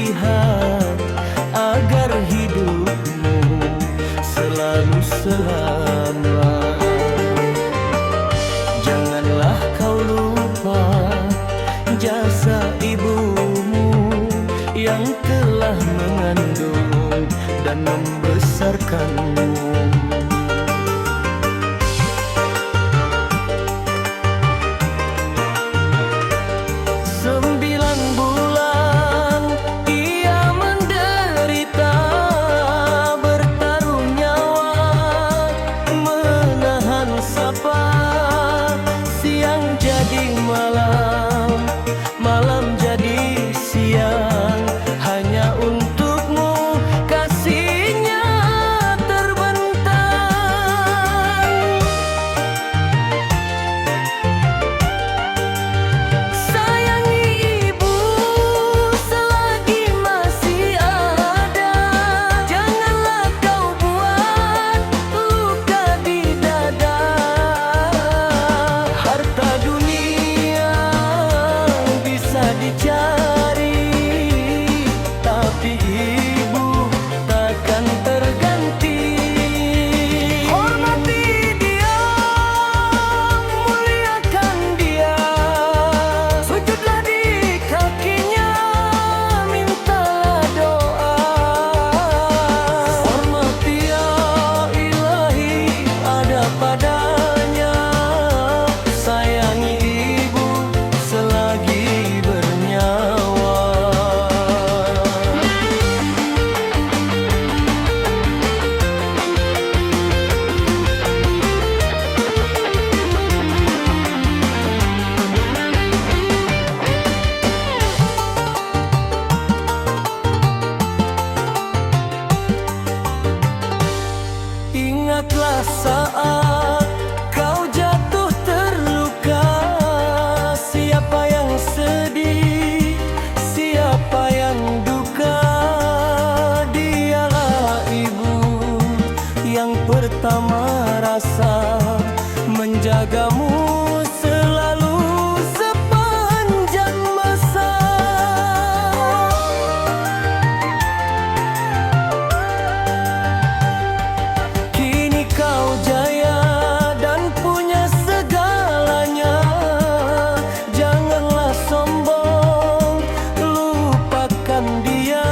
nasihat agar hidupmu selalu selamat. Janganlah kau lupa jasa ibumu yang telah mengandung dan membesarkanmu. 9 bulan ia menderita, bertaruh nyawa, menahan sapa. Siang jadi malam, malam jadi siang, hanya untukmu kasihnya terbentang. Sayangi ibu selagi masih ada, janganlah kau buat luka di dada. Harta dunia bisa dicari, tapi ibu takkan terganti. Hormati dia, muliakan dia, sujudlah di kakinya, mintalah doa. Hormati ya Ilahi, ada padanya, sayangi ibu selagi bernyawa. Ingatlah saat kau jatuh terluka, siapa yang sedih, siapa yang duka. Dialah ibu yang pertama rasa menjagamu selalu sepanjang masa. Kini kau jaya dan punya segalanya, janganlah sombong, lupakan dia.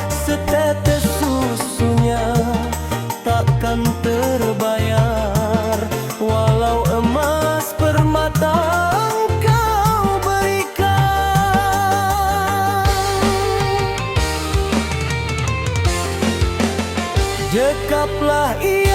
Setetes susunya takkan terbayar, walau emas permata engkau berikan. Dekaplah ia